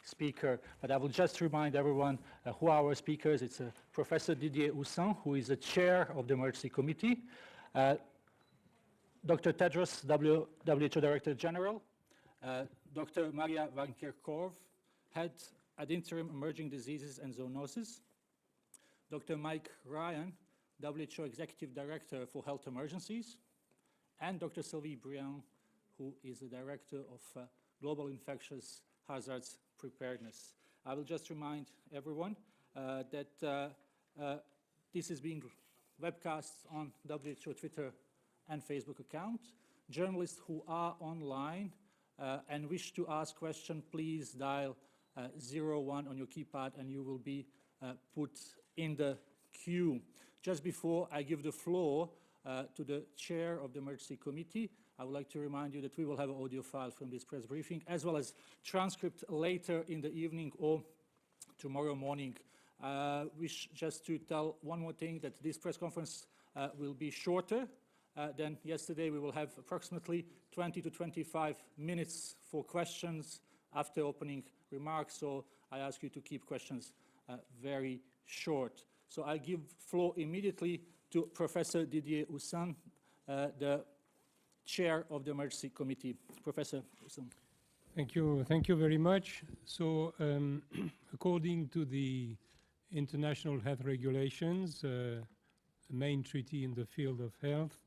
speaker, but I will just remind everyone who are our speakers. It's Professor Didier Houssin, who is the chair of the Emergency Committee, Dr. Tedros, WHO Director General, Dr. Maria Van Kerkhove, Head at Interim Emerging Diseases and Zoonosis, Dr. Mike Ryan, WHO Executive Director for Health Emergencies, and Dr. Sylvie Briand, who is the Director of Global Infectious Hazards Preparedness. I will just remind everyone that this is being webcast on WHO Twitter and Facebook account. Journalists who are online and wish to ask questions, please dial 01 on your keypad and you will be put in the queue. Just before I give the floor to the chair of the Emergency Committee, I would like to remind you that we will have an audio file from this press briefing, as well as transcript later in the evening or tomorrow morning. Wish just to tell one more thing, that this press conference will be shorter than yesterday. We will have approximately 20 to 25 minutes for questions after opening remarks, so I ask you to keep questions very short. So I give floor immediately to Professor Didier Houssin, the chair of the Emergency Committee. Professor Houssin. Thank you very much. So according to the international health regulations, the main treaty in the field of health,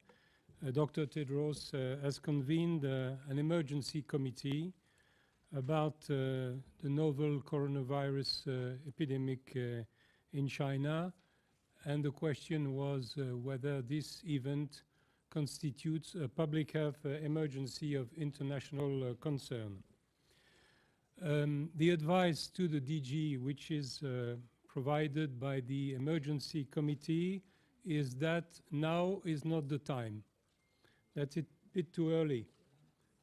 Dr. Tedros has convened an emergency committee about the novel coronavirus epidemic in China, and the question was whether this event constitutes a public health emergency of international concern. The advice to the DG, which is provided by the emergency committee, is that now is not the time. That's a bit too early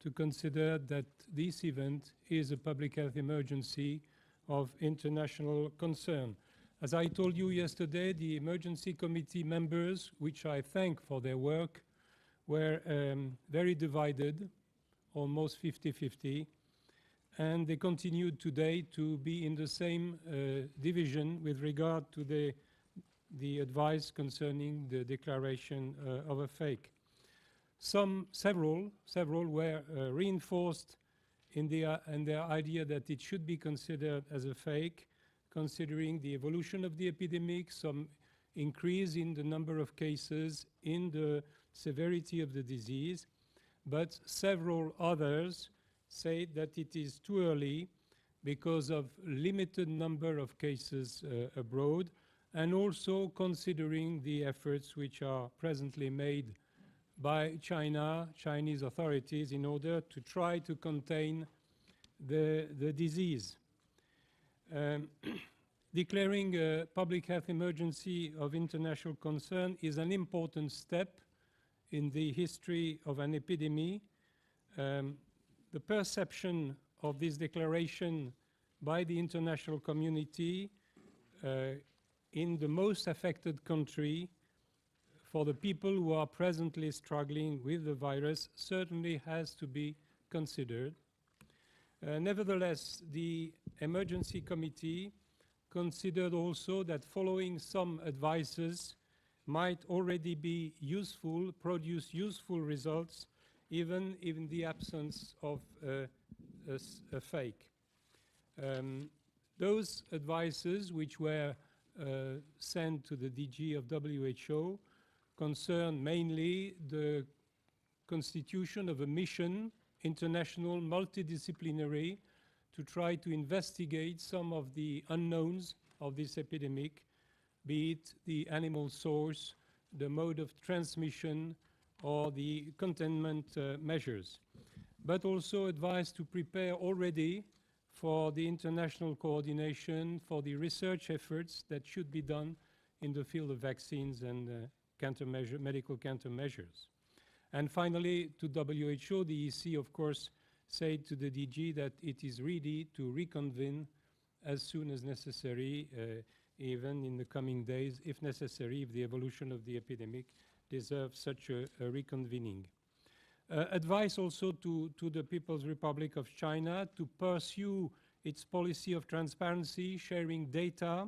to consider that this event is a public health emergency of international concern. As I told you yesterday, the emergency committee members, which I thank for their work, were very divided, almost 50-50, and they continued today to be in the same division with regard to the advice concerning the declaration of a fake. Several were reinforced in their idea that it should be considered as a fake, considering the evolution of the epidemic, some increase in the number of cases, in the severity of the disease, but several others say that it is too early because of limited number of cases abroad, and also considering the efforts which are presently made by Chinese authorities in order to try to contain the disease. Declaring a public health emergency of international concern is an important step in the history of an epidemic. The perception of this declaration by the international community in the most affected country for the people who are presently struggling with the virus certainly has to be considered. Nevertheless, the emergency committee considered also that following some advices might already be useful, produce useful results, even in the absence of a fake. Those advices which were sent to the DG of WHO concern mainly the constitution of a mission, international, multidisciplinary, to try to investigate some of the unknowns of this epidemic, be it the animal source, the mode of transmission, or the containment measures, but also advised to prepare already for the international coordination, for the research efforts that should be done in the field of vaccines and medical countermeasures. And finally, to WHO, the EC, of course, said to the DG that it is ready to reconvene as soon as necessary, even in the coming days, if necessary, if the evolution of the epidemic deserves such a reconvening. Advice also to the People's Republic of China to pursue its policy of transparency, sharing data,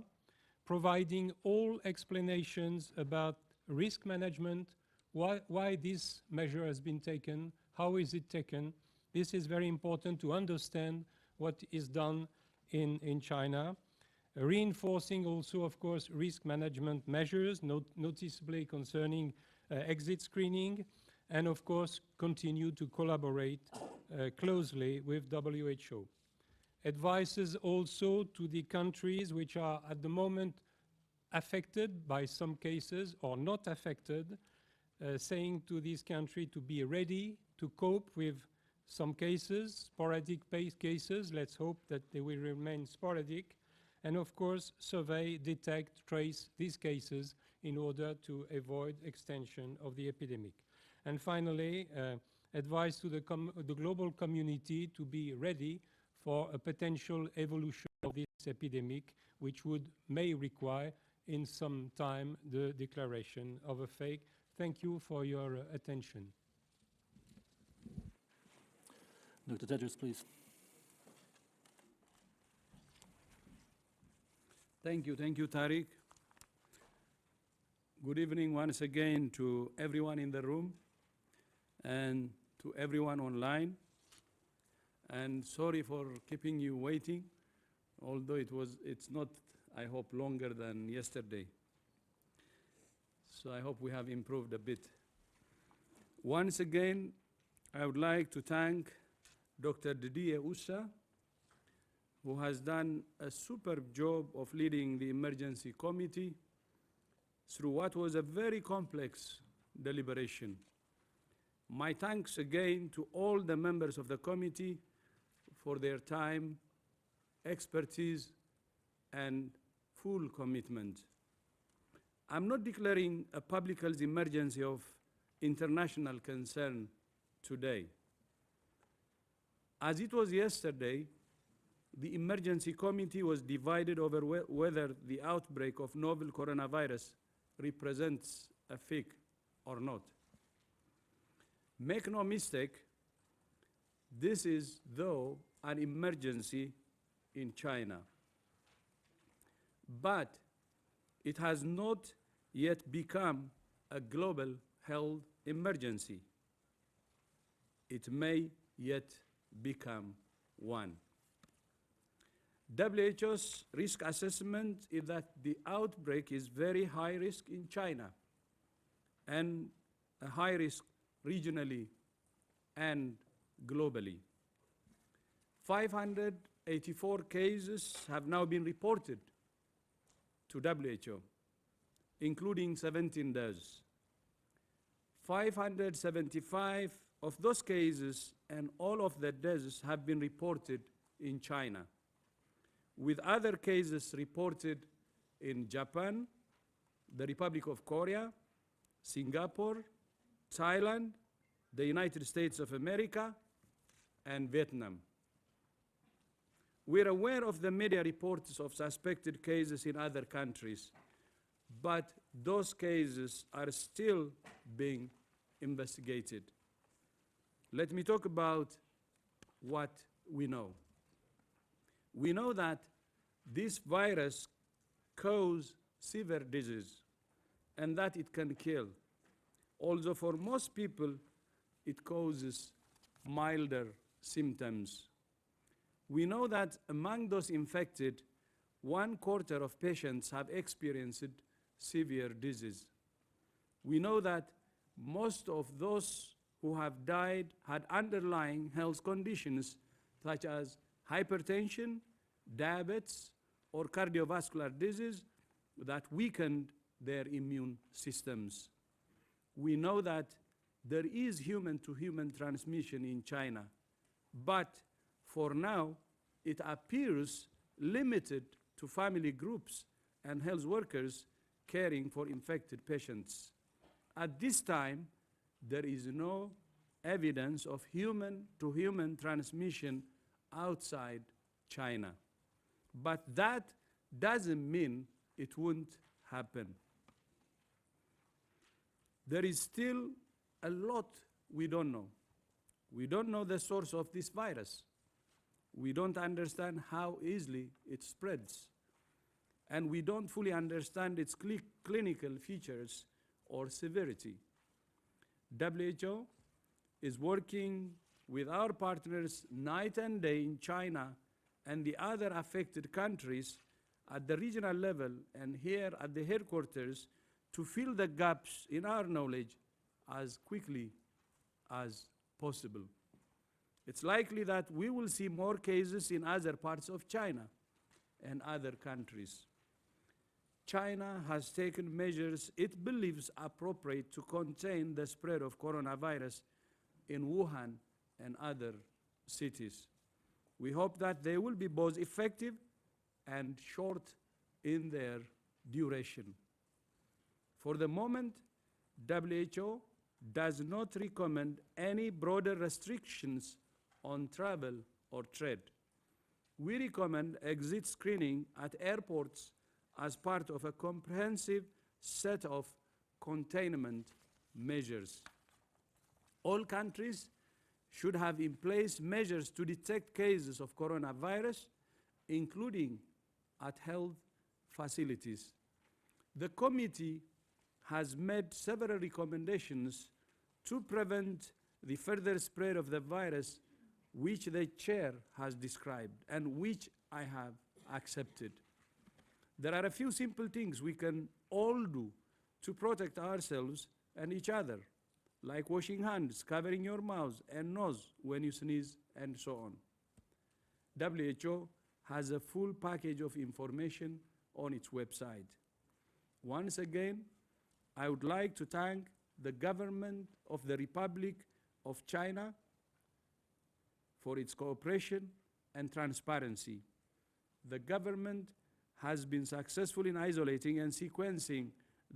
providing all explanations about risk management, why this measure has been taken, how is it taken. This is very important to understand what is done in China. Reinforcing also, of course, risk management measures, noticeably concerning exit screening, and of course continue to collaborate closely with WHO. Advices also to the countries which are at the moment affected by some cases or not affected, saying to this country to be ready to cope with some cases, sporadic cases. Let's hope that they will remain sporadic. And of course, survey, detect, trace these cases in order to avoid extension of the epidemic. And finally, advice to the global community to be ready for a potential evolution of this epidemic, which may require in some time the declaration of a fake. Thank you for your attention. Dr. Tedros, please. Thank you, Tariq. Good evening once again to everyone in the room and to everyone online. And sorry for keeping you waiting, although it's not, I hope, longer than yesterday. So I hope we have improved a bit. Once again, I would like to thank Dr. Didier Oussa, who has done a superb job of leading the emergency committee through what was a very complex deliberation. My thanks again to all the members of the committee for their time, expertise, and full commitment. I'm not declaring a public health emergency of international concern today. As it was yesterday, the emergency committee was divided over whether the outbreak of novel coronavirus represents a fake or not. Make no mistake, this is, though, an emergency in China. But it has not yet become a global health emergency. It may yet become one. WHO's risk assessment is that the outbreak is very high risk in China and a high risk regionally and globally. 584 cases have now been reported to WHO, including 17 deaths. 575 of those cases and all of the deaths have been reported in China, with other cases reported in Japan, the Republic of Korea, Singapore, Thailand, the United States of America, and Vietnam. We're aware of the media reports of suspected cases in other countries, but those cases are still being investigated. Let me talk about what we know. We know that this virus causes severe disease and that it can kill. Although for most people, it causes milder symptoms. We know that among those infected, 1/4 of patients have experienced severe disease. We know that most of those who have died had underlying health conditions such as hypertension, diabetes, or cardiovascular disease that weakened their immune systems. We know that there is human-to-human transmission in China, but for now, it appears limited to family groups and health workers caring for infected patients. At this time, there is no evidence of human-to-human transmission outside China. But that doesn't mean it won't happen. There is still a lot we don't know. We don't know the source of this virus. We don't understand how easily it spreads. And we don't fully understand its clinical features or severity. WHO is working with our partners night and day in China and the other affected countries at the regional level and here at the headquarters to fill the gaps in our knowledge as quickly as possible. It's likely that we will see more cases in other parts of China and other countries. China has taken measures it believes appropriate to contain the spread of coronavirus in Wuhan and other cities. We hope that they will be both effective and short in their duration. For the moment, WHO does not recommend any broader restrictions on travel or trade. We recommend exit screening at airports as part of a comprehensive set of containment measures. All countries should have in place measures to detect cases of coronavirus, including at health facilities. The committee has made several recommendations to prevent the further spread of the virus, which the chair has described and which I have accepted. There are a few simple things we can all do to protect ourselves and each other, like washing hands, covering your mouth and nose when you sneeze, and so on. WHO has a full package of information on its website. Once again, I would like to thank the government of the Republic of China for its cooperation and transparency. The government has been successful in isolating and sequencing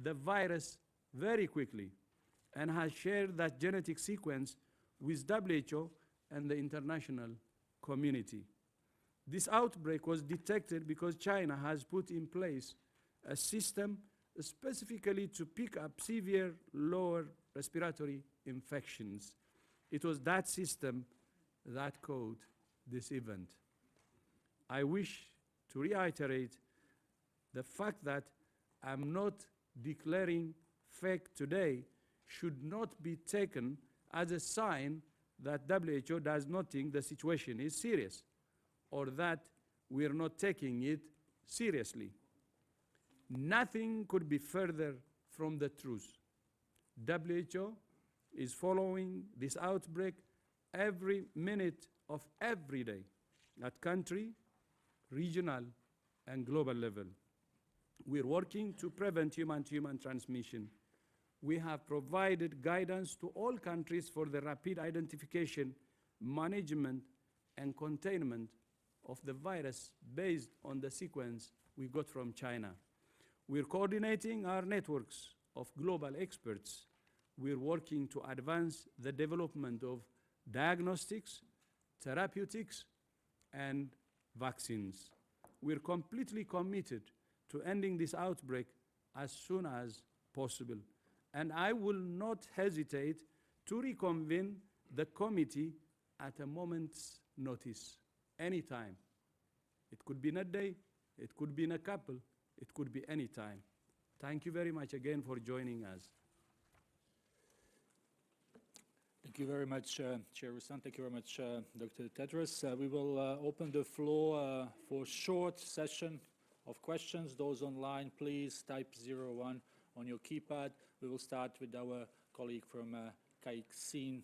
the virus very quickly and has shared that genetic sequence with WHO and the international community. This outbreak was detected because China has put in place a system specifically to pick up severe lower respiratory infections. It was that system that caused this event. I wish to reiterate the fact that I'm not declaring fake today should not be taken as a sign that WHO does not think the situation is serious or that we're not taking it seriously. Nothing could be further from the truth. WHO is following this outbreak every minute of every day at country, regional, and global level. We're working to prevent human-to-human transmission. We have provided guidance to all countries for the rapid identification, management, and containment of the virus based on the sequence we got from China. We're coordinating our networks of global experts. We're working to advance the development of diagnostics, therapeutics, and vaccines. We're completely committed to ending this outbreak as soon as possible. And I will not hesitate to reconvene the committee at a moment's notice, anytime. It could be in a day, it could be in a couple, it could be any time. Thank you very much again for joining us. Thank you very much, Chair Rustan. Thank you very much, Dr. Tedros. We will open the floor for a short session of questions. Those online, please type 01 on your keypad. We will start with our colleague from Caixin.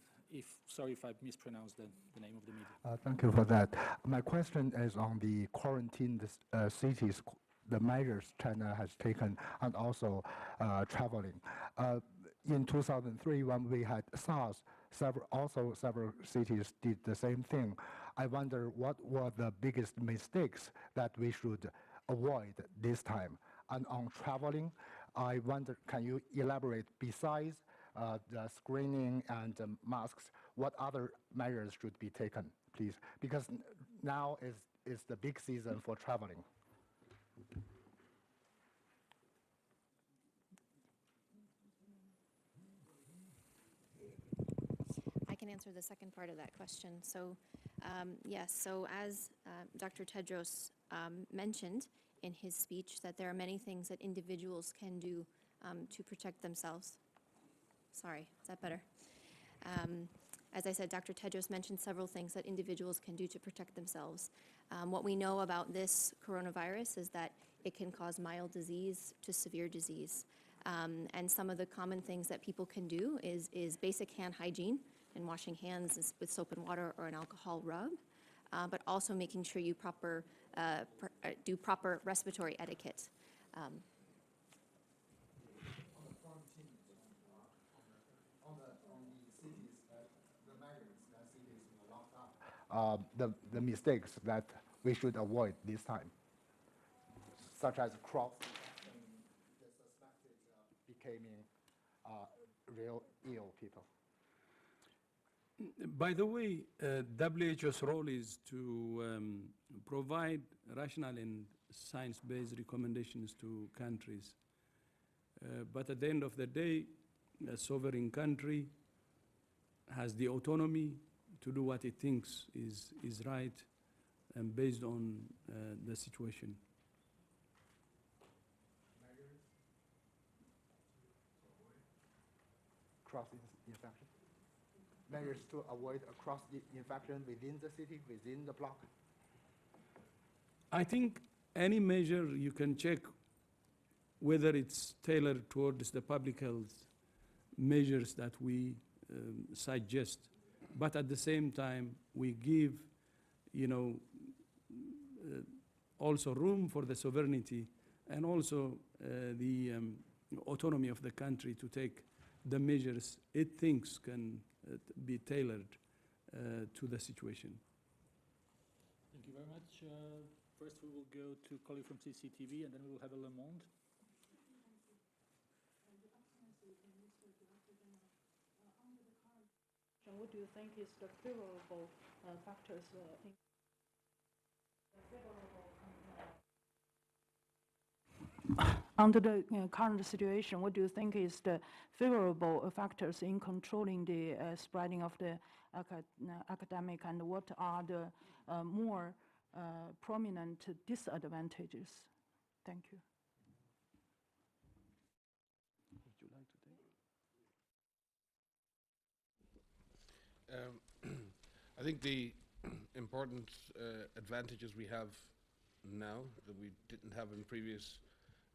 Sorry if I mispronounced the name of the meeting. Thank you for that. My question is on the quarantine cities, the measures China has taken, and also traveling. In 2003, when we had SARS, several cities did the same thing. I wonder what were the biggest mistakes that we should avoid this time. And on traveling, I wonder, can you elaborate, besides the screening and masks, what other measures should be taken, please? Because now is the big season for traveling. I can answer the second part of that question. So Yes, so as Dr. Tedros mentioned in his speech, that there are many things that individuals can do to protect themselves. Sorry, is that better? As I said, Dr. Tedros mentioned several things that individuals can do to protect themselves. What we know about this coronavirus is that it can cause mild disease to severe disease. And some of the common things that people can do is basic hand hygiene and washing hands with soap and water or an alcohol rub, but also making sure you do proper respiratory etiquette. The mistakes that we should avoid this time, such as cross the suspected becoming real ill people. By the way, WHO's role is to provide rational and science-based recommendations to countries. But at the end of the day, a sovereign country has the autonomy to do what it thinks is right and based on the situation. Cross-infection. Measures to avoid a cross-infection within the city, within the block. I think any measure you can check whether it's tailored towards the public health measures that we suggest. But at the same time, we give, also room for the sovereignty and also the autonomy of the country to take the measures it thinks can be tailored to the situation. Thank you very much. First, we will go to a colleague from CCTV, and then we will have a Le Monde. What do you think is the favorable factors under the current situation? What do you think is the favorable factors in controlling the spreading of the academic, and what are the more prominent disadvantages? Thank you. Would you like to take? I think the important advantages we have now that we didn't have in previous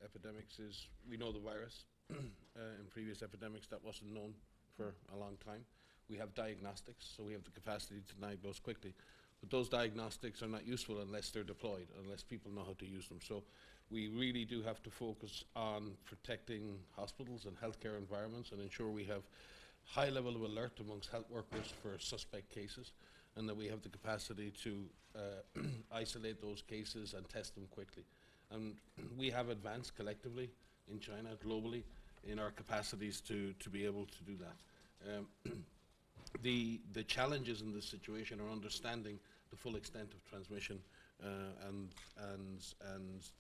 epidemics is we know the virus. In previous epidemics that wasn't known for a long time. We have diagnostics, so we have the capacity to diagnose quickly. But those diagnostics are not useful unless they're deployed, unless people know how to use them. So we really do have to focus on protecting hospitals and healthcare environments and ensure we have high level of alert amongst health workers for suspect cases, and that we have the capacity to isolate those cases and test them quickly. And we have advanced collectively in China, globally, in our capacities to be able to do that. The challenges in this situation are understanding the full extent of transmission and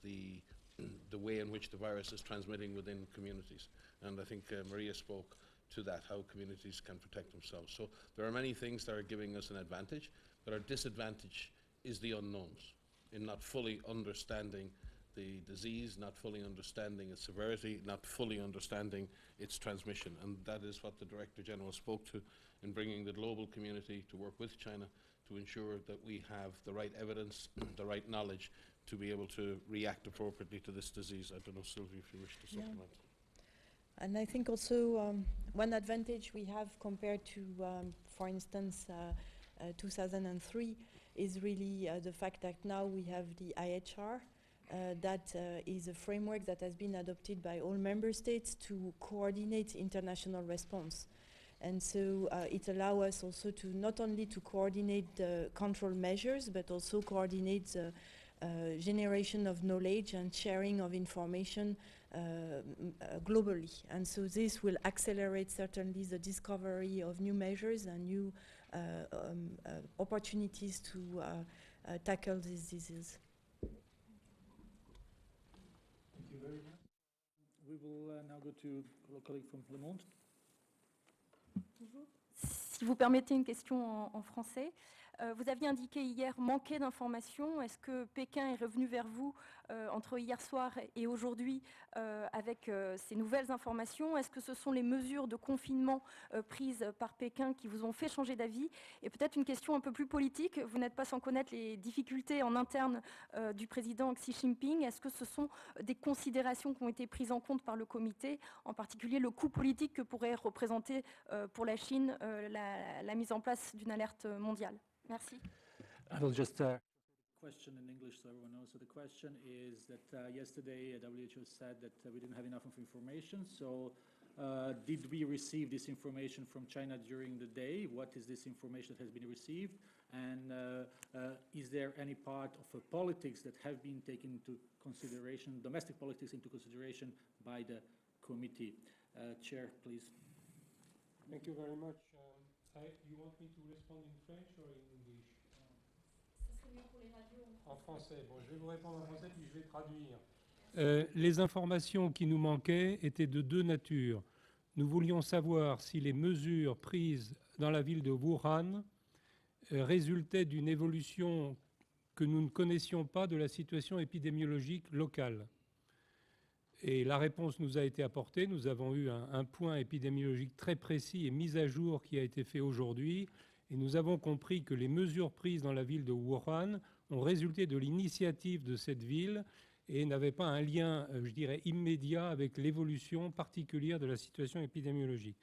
the way in which the virus is transmitting within communities. And I think Maria spoke to that, how communities can protect themselves. So there are many things that are giving us an advantage, but our disadvantage is the unknowns, in not fully understanding the disease, not fully understanding its severity, not fully understanding its transmission. And that is what the Director General spoke to in bringing the global community to work with China to ensure that we have the right evidence, the right knowledge to be able to react appropriately to this disease. I don't know, Sylvie, if you wish to supplement. And I think also one advantage we have compared to, for instance, 2003 is really the fact that now we have the IHR. That is a framework that has been adopted by all member states to coordinate international response. And so it allows us also to not only to coordinate the control measures, but also coordinate the generation of knowledge and sharing of information globally. And so this will accelerate certainly the discovery of new measures and new opportunities to tackle this disease. Thank you very much. We will now go to our colleague from Le Monde. Si vous permettez une question en français, Vous aviez indiqué hier manquer d'informations. Est-ce que Pékin est revenu vers vous entre hier soir et aujourd'hui avec ces nouvelles informations? Est-ce que ce sont les mesures de confinement prises par Pékin qui vous ont fait changer d'avis? Et peut-être une question un peu plus politique. Vous n'êtes pas sans connaître les difficultés en interne du président Xi Jinping. Est-ce que ce sont des considérations qui ont été prises en compte par le comité, en particulier le coût politique que pourrait représenter pour la Chine la mise en place d'une alerte mondiale? Merci. I will just question in English so everyone knows. So the question is that yesterday WHO said that we didn't have enough of information. So did we receive this information from China during the day? What is this information that has been received? And is there any part of politics that have been taken into consideration, domestic politics into consideration by the committee? Chair, please. Thank you very much. You want me to respond in French or in English? En français. Bon, je vais vous répondre en français puis je vais traduire. Les informations qui nous manquaient étaient de deux natures. Nous voulions savoir si les mesures prises dans la ville de Wuhan résultaient d'une évolution que nous ne connaissions pas de la situation épidémiologique locale. Et la réponse nous a été apportée. Nous avons eu un point épidémiologique très précis et mis à jour qui a été fait aujourd'hui. Et nous avons compris que les mesures prises dans la ville de Wuhan ont résulté de l'initiative de cette ville et n'avaient pas un lien, je dirais, immédiat avec l'évolution particulière de la situation épidémiologique.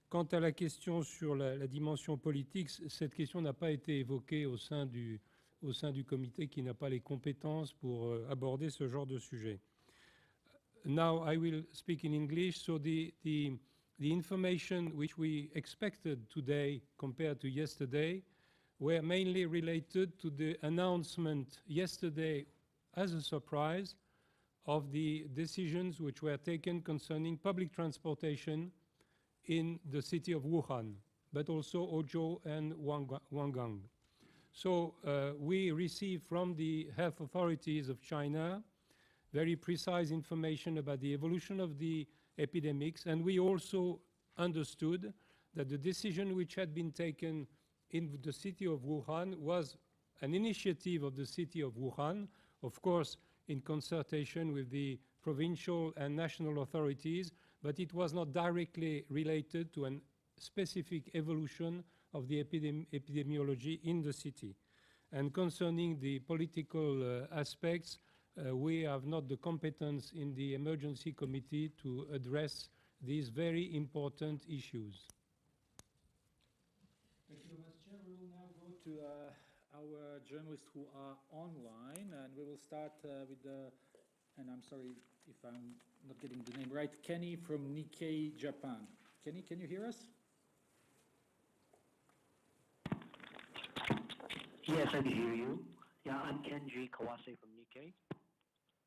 Quant à la question sur la dimension politique, cette question n'a pas été évoquée au sein du comité qui n'a pas les compétences pour aborder ce genre de sujet. Now I will speak in English. So the information which we expected today compared to yesterday were mainly related to the announcement yesterday as a surprise of the decisions which were taken concerning public transportation in the city of Wuhan, but also Huzhou and Wangang. So we received from the health authorities of China very precise information about the evolution of the epidemics, and we also understood that the decision which had been taken in the city of Wuhan was an initiative of the city of Wuhan, of course in consultation with the provincial and national authorities, but it was not directly related to a specific evolution of the epidemiology in the city. And concerning the political aspects, we have not the competence in the emergency committee to address these very important issues. Thank you very much, Chair. We will now go to our journalists who are online, and we will start with and I'm sorry if I'm not getting the name right, Kenny from Nikkei, Japan. Kenny, can you hear us? Yes, I can hear you. Yeah, I'm Kenji Kawase from Nikkei.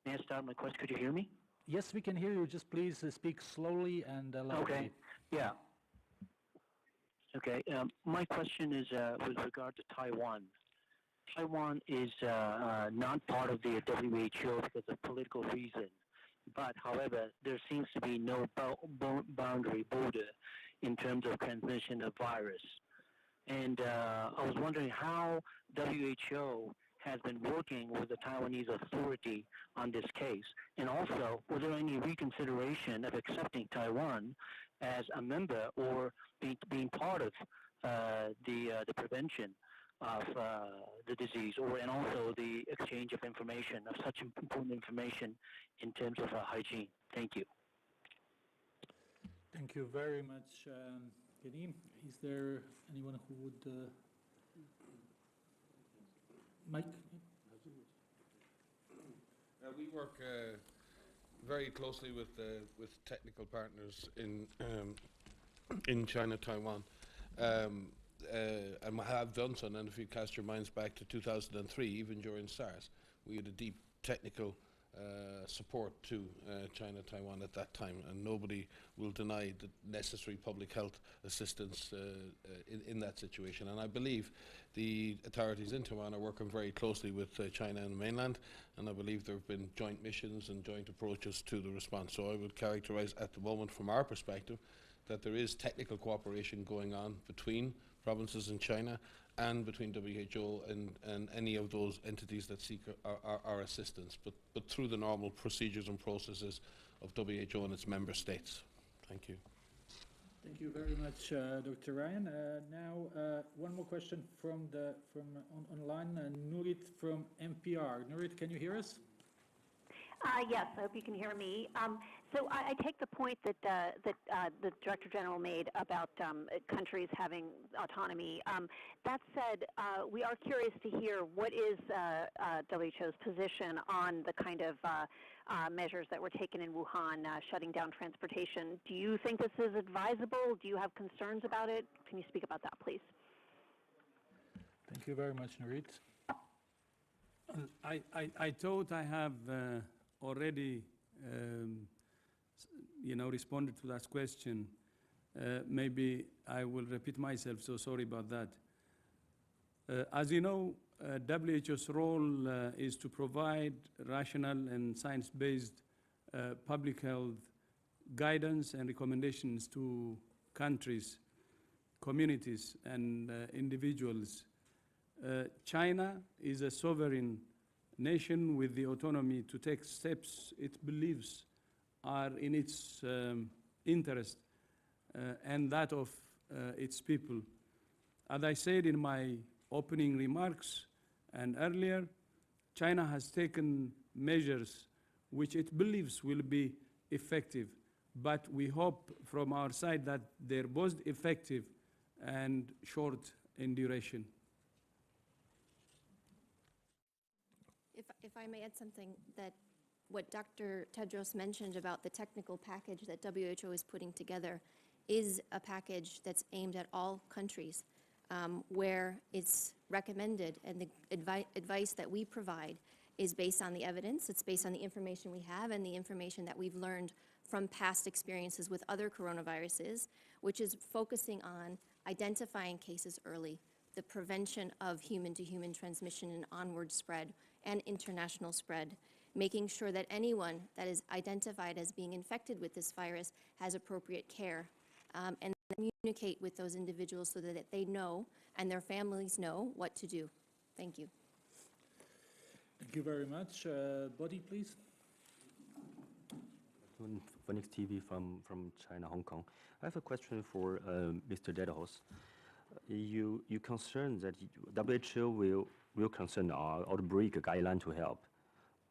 May I start my question? Could you hear me? Yes, we can hear you. Just please speak slowly and loudly. Okay, yeah. Okay, my question is with regard to Taiwan. Taiwan is not part of the WHO because of political reason. But, however, there seems to be no boundary border in terms of transmission of virus. And I was wondering how WHO has been working with the Taiwanese authority on this case. And also, was there any reconsideration of accepting Taiwan as a member or being part of the prevention of the disease, and also the exchange of information, of such important information in terms of hygiene? Thank you. Thank you very much, Kenny. Is there anyone who would... Mike? We work very closely with technical partners in China, Taiwan, and have done so. And if you cast your minds back to 2003, even during SARS, we had a deep technical support to China, Taiwan at that time, and nobody will deny the necessary public health assistance in that situation. And I believe the authorities in Taiwan are working very closely with China and the mainland, and I believe there have been joint missions and joint approaches to the response. So I would characterize at the moment from our perspective that there is technical cooperation going on between provinces in China and between WHO and any of those entities that seek our assistance, but through the normal procedures and processes of WHO and its member states. Thank you. Thank you very much, Dr. Ryan. Now, one more question from online. Nurit from NPR. Nurit, can you hear us? Yes, I hope you can hear me. So I take the point that the Director General made about countries having autonomy. That said, we are curious to hear what is WHO's position on the kind of measures that were taken in Wuhan, shutting down transportation. Do you think this is advisable? Do you have concerns about it? Can you speak about that, please? Thank you very much, Nurit. I thought I have already responded to that question. Maybe I will repeat myself, so sorry about that. As you know, WHO's role is to provide rational and science-based public health guidance and recommendations to countries, communities, and individuals. China is a sovereign nation with the autonomy to take steps it believes are in its interest and that of its people. As I said in my opening remarks and earlier, China has taken measures which it believes will be effective, but we hope from our side that they're both effective and short in duration. If I may add something, that what Dr. Tedros mentioned about the technical package that WHO is putting together is a package that's aimed at all countries, where it's recommended, and the advice that we provide is based on the evidence, it's based on the information we have and the information that we've learned from past experiences with other coronaviruses, which is focusing on identifying cases early, the prevention of human-to-human transmission and onward spread and international spread, making sure that anyone that is identified as being infected with this virus has appropriate care, and communicate with those individuals so that they know and their families know what to do. Thank you. Thank you very much. Bodhi, please. Phoenix TV from China, Hong Kong. I have a question for Mr. Tedros. You concerned that WHO will concern our outbreak guideline to help.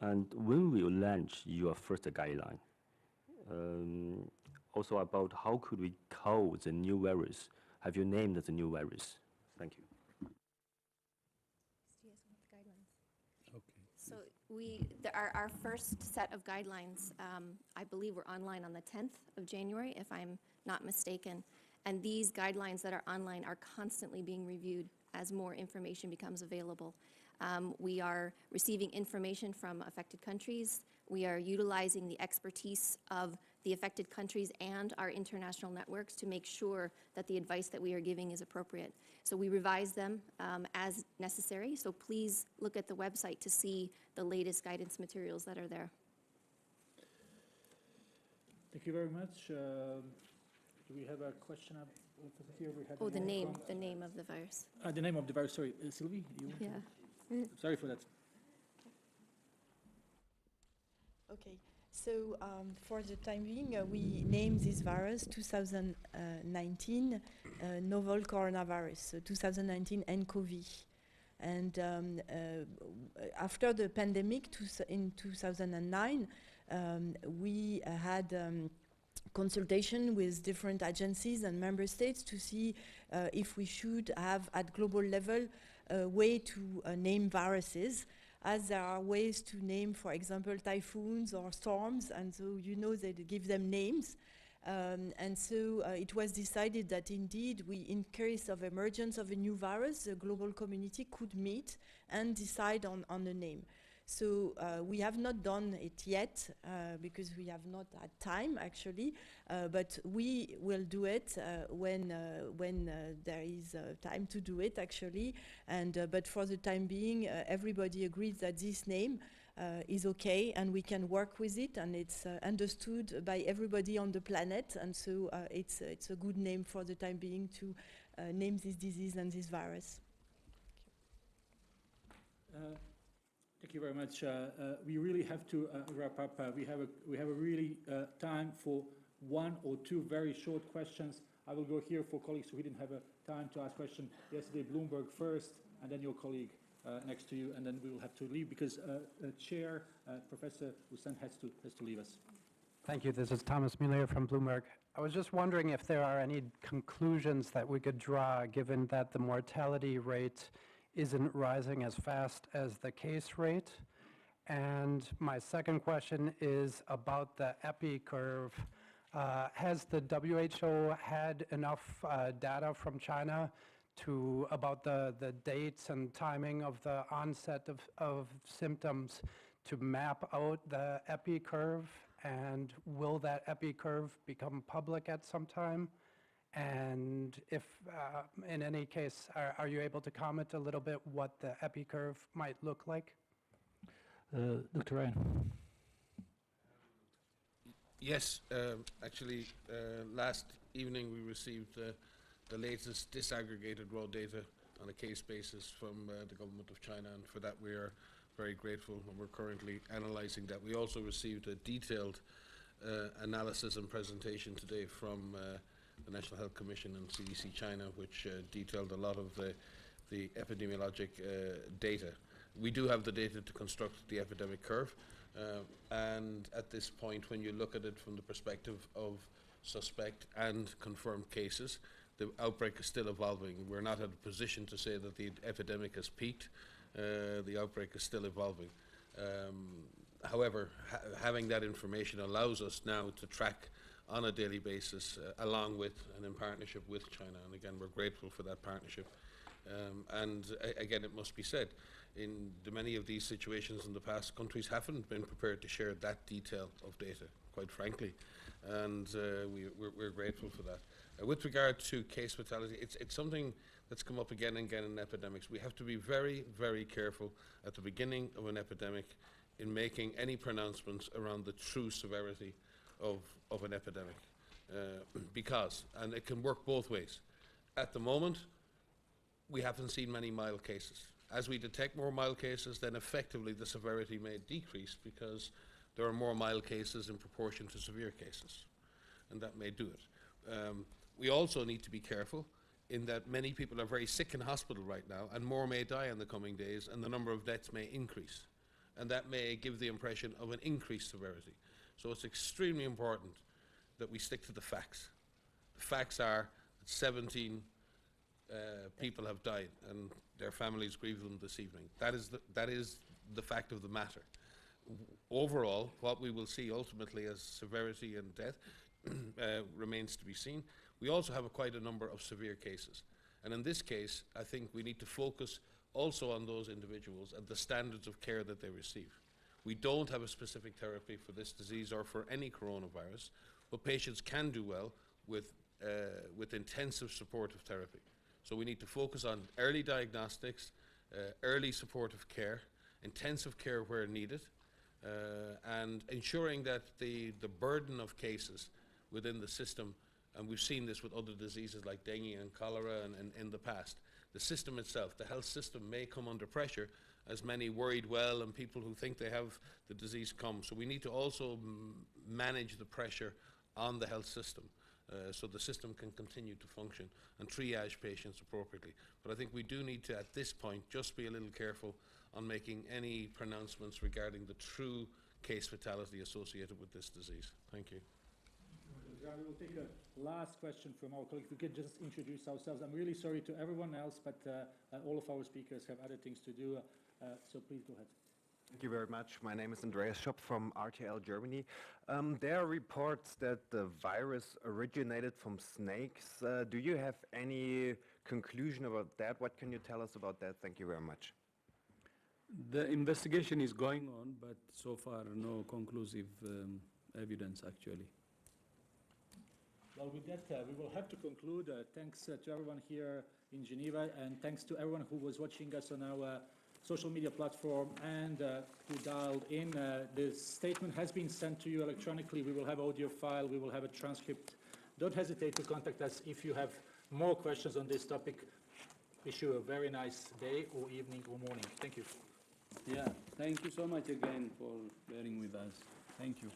And when will you launch your first guideline? Also about how could we call the new virus? Have you named the new virus? Thank you. So our first set of guidelines, I believe, were online on the 10th of January, if I'm not mistaken. And these guidelines that are online are constantly being reviewed as more information becomes available. We are receiving information from affected countries. We are utilizing the expertise of the affected countries and our international networks to make sure that the advice that we are giving is appropriate. So we revise them as necessary. So please look at the website to see the latest guidance materials that are there. Thank you very much. Do we have a question up here? We have the name of the virus. The name of the virus, sorry. Sylvie, you want to? Sorry for that. Okay, so for the time being, we named this virus 2019 novel coronavirus, so 2019 nCoV. And after the pandemic in 2009, we had consultation with different agencies and member states to see if we should have at global level a way to name viruses, as there are ways to name, for example, typhoons or storms, and so they give them names. And so it was decided that indeed in case of emergence of a new virus, the global community could meet and decide on a name. So we have not done it yet because we have not had time actually, but we will do it when there is time to do it actually. And but for the time being, everybody agrees that this name is okay and we can work with it, and it's understood by everybody on the planet, and so it's a good name for the time being to name this disease and this virus. Thank you very much. We really have to wrap up. We have a really time for one or two very short questions. I will go here for colleagues who didn't have a time to ask questions. Yesterday, Bloomberg first, and then your colleague next to you, and then we will have to leave because Chair Professor Hussain has to leave us. Thank you. This is Thomas Muller from Bloomberg. I was just wondering if there are any conclusions that we could draw, given that the mortality rate isn't rising as fast as the case rate. And my second question is about the epi curve. Has the WHO had enough data from China about the dates and timing of the onset of symptoms to map out the epi curve? And will that epi curve become public at some time? And if, in any case, are you able to comment a little bit what the epi curve might look like? Dr. Ryan. Yes, actually, last evening we received the latest disaggregated raw data on a case basis from the government of China, and for that we are very grateful, and we're currently analysing that. We also received a detailed analysis and presentation today from the National Health Commission and CBC China, which detailed a lot of the epidemiologic data. We do have the data to construct the epidemic curve, and at this point, when you look at it from the perspective of suspect and confirmed cases, the outbreak is still evolving. We're not at a position to say that the epidemic has peaked. The outbreak is still evolving. However, having that information allows us now to track on a daily basis along with and in partnership with China. And again, we're grateful for that partnership. Again, it must be said, in many of these situations in the past, countries haven't been prepared to share that detail of data, quite frankly. And we're grateful for that. With regard to case fatality, it's something that's come up again and again in epidemics. We have to be very, very careful at the beginning of an epidemic in making any pronouncements around the true severity of an epidemic. Because, and it can work both ways. At the moment, we haven't seen many mild cases. As we detect more mild cases, then effectively the severity may decrease because there are more mild cases in proportion to severe cases, and that may do it. We also need to be careful in that many people are very sick in hospital right now, and more may die in the coming days, and the number of deaths may increase. And that may give the impression of an increased severity. So it's extremely important that we stick to the facts. The facts are that 17 people have died, and their families grieve them this evening. That is the fact of the matter. Overall, what we will see ultimately as severity and death remains to be seen. We also have quite a number of severe cases. And in this case, I think we need to focus also on those individuals and the standards of care that they receive. We don't have a specific therapy for this disease or for any coronavirus, but patients can do well with intensive supportive therapy. So we need to focus on early diagnostics, early supportive care, intensive care where needed, and ensuring that the burden of cases within the system, and we've seen this with other diseases like dengue and cholera and in the past, the system itself, the health system may come under pressure as many worried well and people who think they have the disease come. So we need to also manage the pressure on the health system so the system can continue to function and triage patients appropriately. But I think we do need to, at this point, just be a little careful on making any pronouncements regarding the true case fatality associated with this disease. Thank you. We will take a last question from our colleagues. We could just introduce ourselves. I'm really sorry to everyone else, but all of our speakers have other things to do, so please go ahead. Thank you very much. My name is Andreas Schopp from RTL Germany. There are reports that the virus originated from snakes. Do you have any conclusion about that? What can you tell us about that? Thank you very much. The investigation is going on, but so far no conclusive evidence actually. Well, with that, we will have to conclude. Thanks to everyone here in Geneva, and thanks to everyone who was watching us on our social media platform and who dialed in. The statement has been sent to you electronically. We will have audio file. We will have a transcript. Don't hesitate to contact us if you have more questions on this topic. Wish you a very nice day or evening or morning. Thank you. Yeah, thank you so much again for bearing with us. Thank you.